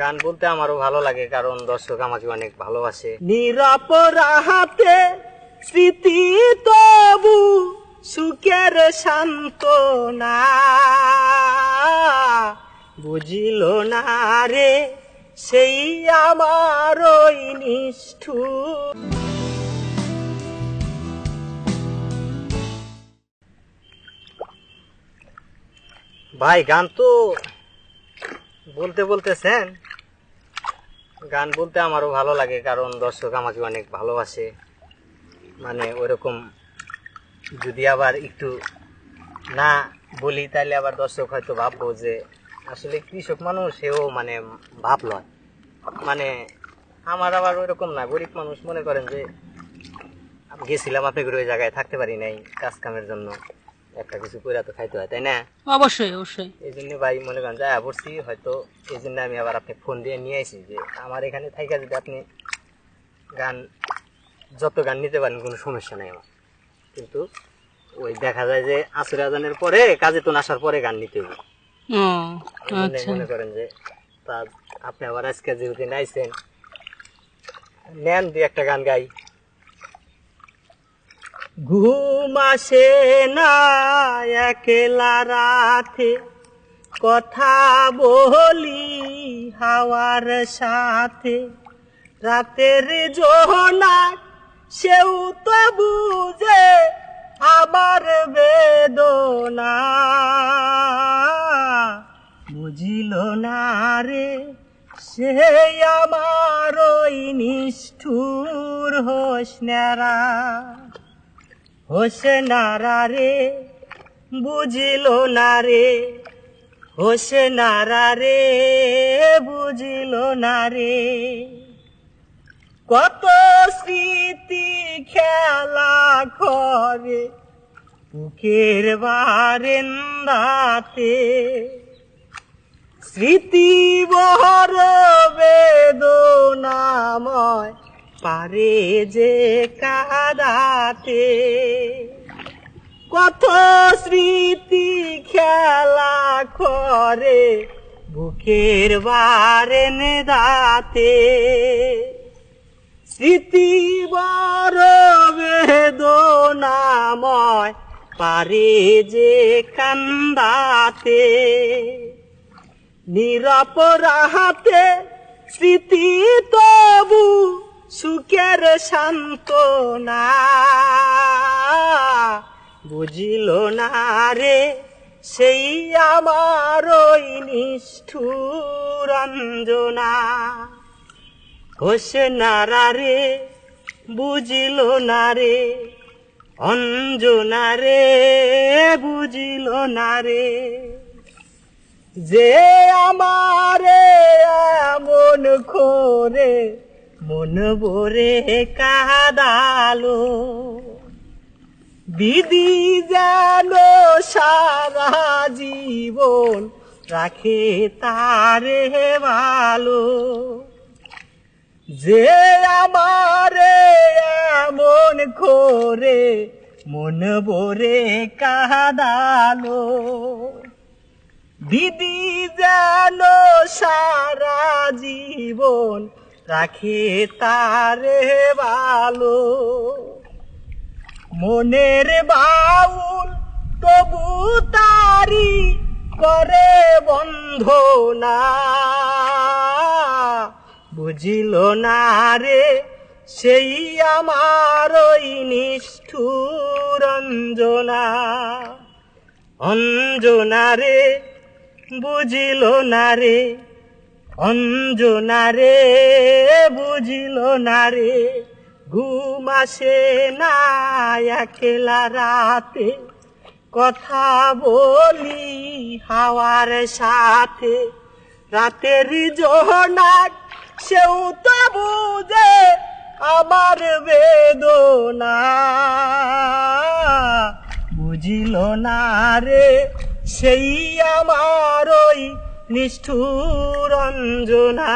গান বলতে আমারও ভালো লাগে, কারণ দর্শক আমাকে অনেক ভালোবাসে। নিরপরাহাতে স্মৃতি তবু সুখের সান্ত্বনা, বুঝিল না রে সেই আমার ওই নিষ্ঠুর। ভাই গান তো বলতে বলতেছেন, গান বলতে আমারও ভালো লাগে, কারণ দর্শক আমাকে অনেক ভালোবাসে। মানে ওইরকম যদি আবার একটু না বলি তাহলে আবার দর্শক হয়তো ভাববো যে আসলে কৃষক মানুষ, সেও মানে ভাব লয়। মানে আমার আবার ওইরকম না, গরিব মানুষ। মনে করেন যে আমি গেছিলাম আপনাদের ওই জায়গায়, থাকতে পারি নাই কাজ কামের জন্য, একটা কিছু করে তো খাইতে হয়, তাই না? অবশ্যই অবশ্যই। এই জন্য ভাই মনে করেন যা পড়ছি হয়তো, এই জন্য আমি আবার আপনি ফোন দিয়ে নিয়ে আসি যে আমার এখানে থাইকা যদি আপনি গান যত গান নিতে পারেন কোনো সমস্যা নাই আমার। কিন্তু ওই দেখা যায় যে আসর আজানের পরে, কাজে তো আসার পরে গান নিতে হবে। মনে করেন যে তা আপনি আবার আজকে যেহেতু নাইছেন, নেন দিয়ে একটা গান গাই। ঘুম আসে না একলা রাতে, কথা বলি হাওয়ার সাথে, রাতের জোহনা সেও তো বুঝে আমার বেদনা, বুঝিল না রে সে আমার ওই নিষ্ঠুর হোসনারা, হোসনারা রে বুঝিল না রে, হোসনারা রে বুঝিল না রে। কত স্মৃতি খেলা করে বুকের বারেন্দাতে, স্মৃতি বহর বেদনাময় পারে যে কাদাতে। কত স্মৃতি খেলা করে বুকের বারেন্দাতে, স্মৃতি বড় বেদনাময় পারে যে কান্দাতে। নিরপরাহাতে স্মৃতি তবু সুখের সান্ত্বনা, বুঝিল না রে সেই আমার ওই নিষ্ঠুর অঞ্জনা, হোসনারা রে বুঝিল না রে, অঞ্জনা রে বুঝিল না রে। যে আমারে এমন করে মন ভরে কাদালো, দিদি যেন সারা জীবন রাখে তারে ভালো। যে আমারে এমন করে মন ভরে কাদালো, দিদি যেন সারা জীবন রাখে তারে ভালো। মনের বাউল তবু তারি করে বন্ধনা, বুঝিল না রে সেই আমার ওই নিষ্ঠুর অঞ্জনা, অঞ্জনা রে বুঝিল না রে, অঞ্জনা রে বুঝিল না রে। ঘুম আসে না একলা রাতে, কথা বলি হাওয়ার সাথে, রাতের জোহনা সেও তো বুঝে আমার বেদনা, বুঝিল না রে সেই আমার ওই নিষ্ঠুর অঞ্জনা,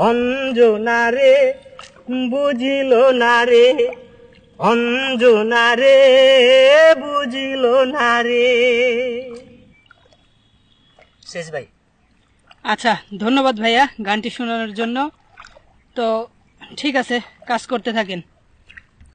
অঞ্জনা রে বুঝিল না রে, অঞ্জনা রে বুঝিল না রে। শেষ ভাই। আচ্ছা, ধন্যবাদ ভাইয়া গানটি শোনানোর জন্য। তো ঠিক আছে, কাজ করতে থাকেন।